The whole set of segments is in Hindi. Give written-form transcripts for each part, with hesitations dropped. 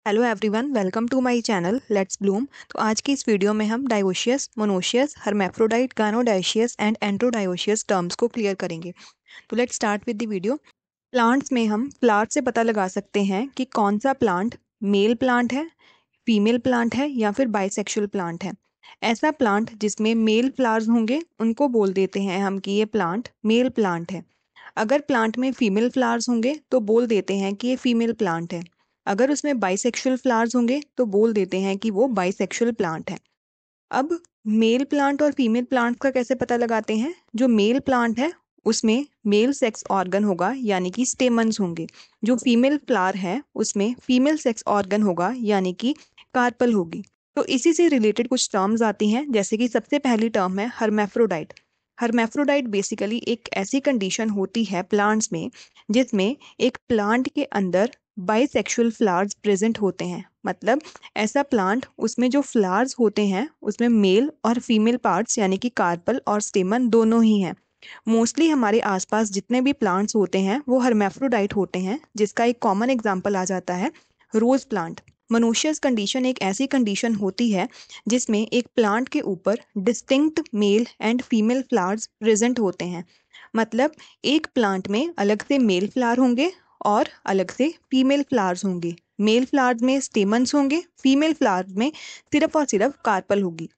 Hello everyone, welcome to my channel let's bloom. तो आज की इस वीडियो में हम dioecious, monoecious, hermaphrodite, gynodioecious and androdioecious terms को क्लियर करेंगे। तो let's start with the video. Plants में हम फ्लावर से पता लगा सकते हैं कि कौन सा प्लांट मेल प्लांट है, फीमेल प्लांट है या फिर बाइसेक्सुअल प्लांट है। ऐसा प्लांट जिसमें मेल फ्लावर्स होंगे उनको बोल देते हैं हम कि ये प्लांट मेल प्लांट है। अगर प्लांट में फीमेल फ्लावर्स होंगे तो बोल देते हैं कि ये फीमेल प्लांट है। अगर उसमें बाइसेक्सुअल फ्लावर्स होंगे तो बोल देते हैं कि वो बाइसेक्सुअल प्लांट है। अब मेल प्लांट और फीमेल प्लांट का कैसे पता लगाते हैं? जो मेल प्लांट है उसमें मेल सेक्स ऑर्गन होगा यानी कि स्टेमन्स होंगे। जो फीमेल फ्लावर है उसमें फीमेल सेक्स ऑर्गन होगा यानी कि कार्पल होगी। तो इसी से रिलेटेड कुछ टर्म्स आती हैं, जैसे कि सबसे पहली टर्म है हर्मैफ्रोडाइट। हर्मैफ्रोडाइट बेसिकली एक ऐसी कंडीशन होती है प्लांट्स में जिसमें एक प्लांट के अंदर बाइसेक्सुअल फ्लावर्स प्रेजेंट होते हैं। मतलब ऐसा प्लांट उसमें जो फ्लावर्स होते हैं उसमें मेल और फीमेल पार्ट्स यानी कि कार्पल और स्टेमन दोनों ही हैं। मोस्टली हमारे आसपास जितने भी प्लांट्स होते हैं वो हर्मैफ्रोडाइट होते हैं, जिसका एक कॉमन एग्जांपल आ जाता है रोज प्लांट। मोनोशियस कंडीशन एक ऐसी कंडीशन होती है जिसमें एक प्लांट के ऊपर distinct male and female flowers present होते हैं। मतलब एक प्लांट में अलग से मेल फ्लावर होंगे और अलग से फीमेल फ्लावर्स होंगे। मेल फ्लावर्स में स्टेमन्स होंगे, फीमेल फ्लावर्स में सिर्फ और सिर्फ कार्पल होगी।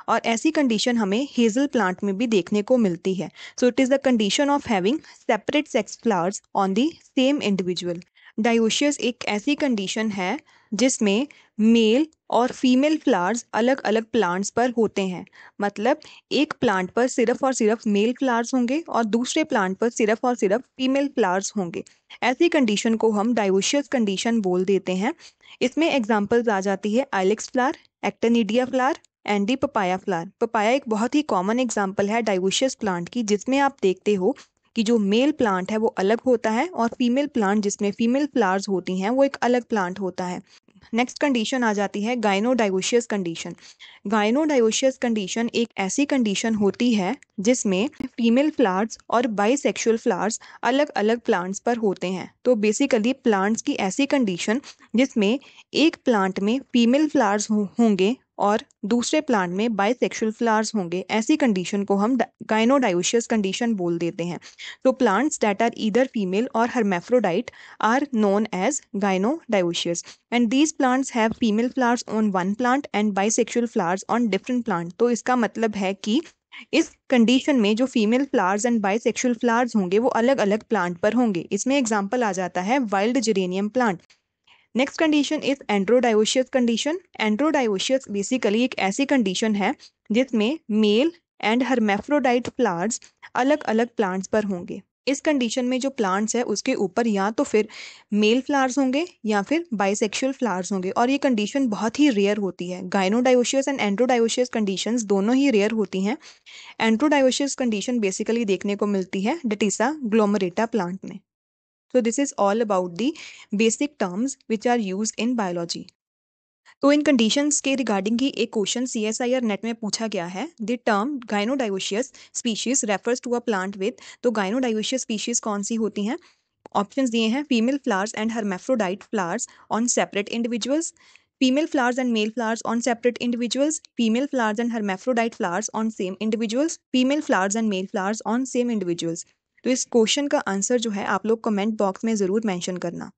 और ऐसी कंडीशन हमें हेजल प्लांट में भी देखने को मिलती है। So it is the condition of having separate sex flowers on the same individual. Dioecious एक ऐसी कंडीशन है जिसमें मेल और फीमेल फ्लावर्स अलग अलग प्लांट्स पर होते हैं। मतलब एक प्लांट पर सिर्फ और सिर्फ मेल फ्लावर्स होंगे और दूसरे प्लांट पर सिर्फ और सिर्फ फीमेल फ्लावर्स होंगे। ऐसी कंडीशन को हम डायोशियस कंडीशन बोल देते हैं। इसमें एग्जांपल्स आ जाती है ilex flower, actinidia flower and the papaya flower. Papaya एक बहुत ही कॉमन एग्जांपल है डायोशियस प्लांट की, जिसमें आप देखते हो कि जो मेल प्लांट है वो अलग होता है और फीमेल प्लांट जिसमें फीमेल फ्लावर्स होती हैं वो एक अलग प्लांट होता है। नेक्स्ट कंडीशन आ जाती है गाइनोडायोशियस कंडीशन। गाइनोडायोशियस कंडीशन एक ऐसी कंडीशन होती है जिसमें फीमेल फ्लावर्स और बाइसेक्सुअल फ्लावर्स अलग अलग प्लांट्स पर होते हैं। तो बेसिकली प्लांट्स की ऐसी कंडीशन जिसमें एक प्लांट में फीमेल फ्लावर्स होंगे और दूसरे प्लांट में बाइसेक्सुअल फ्लावर्स होंगे, ऐसी कंडीशन को हम गाइनोडायोशियस कंडीशन बोल देते हैं। तो plants that are either female और hermaphrodite are known as gynodioecious, and these plants have female flowers on one plant and bisexual flowers on different plant। तो इसका मतलब है कि इस कंडीशन में जो female flowers and bisexual flowers होंगे वो अलग अलग प्लांट पर होंगे। इसमें एग्जांपल आ जाता है wild geranium plant. Next condition is androdioecious condition. Androdioecious basically एक ऐसी कंडीशन है जिसमें मेल एंड hermaphrodite फ्लावर्स अलग अलग प्लांट्स पर होंगे। इस कंडीशन में जो प्लांट्स है उसके ऊपर या तो फिर मेल फ्लावर्स होंगे या फिर बाइसेक्सुअल फ्लावर्स होंगे, और ये कंडीशन बहुत ही रेयर होती है। गाइनोडायोशियस एंड एंड्रोडायोशियस कंडीशंस दोनों ही रेयर होती हैं। एंड्रोडायोशियस कंडीशन बेसिकली देखने को मिलती है डिटिसा ग्लोमेरेटा प्लांट में। So this is all about the basic terms which are used in biology। तो इन कंडीशंस के रिगार्डिंग ही एक क्वेश्चन CSIR नेट में पूछा गया है। The term gynodioecious species refers to a plant with. तो गाइनोडायोशियस स्पीशीज कौन सी होती हैं? ऑप्शंस दिए हैं female flowers and hermaphrodite flowers on separate individuals, female flowers and male flowers on separate individuals, female flowers and hermaphrodite flowers on same individuals, female flowers and male flowers on same individuals। तो इस क्वेश्चन का आंसर जो है आप लोग कमेंट बॉक्स में ज़रूर मेंशन करना।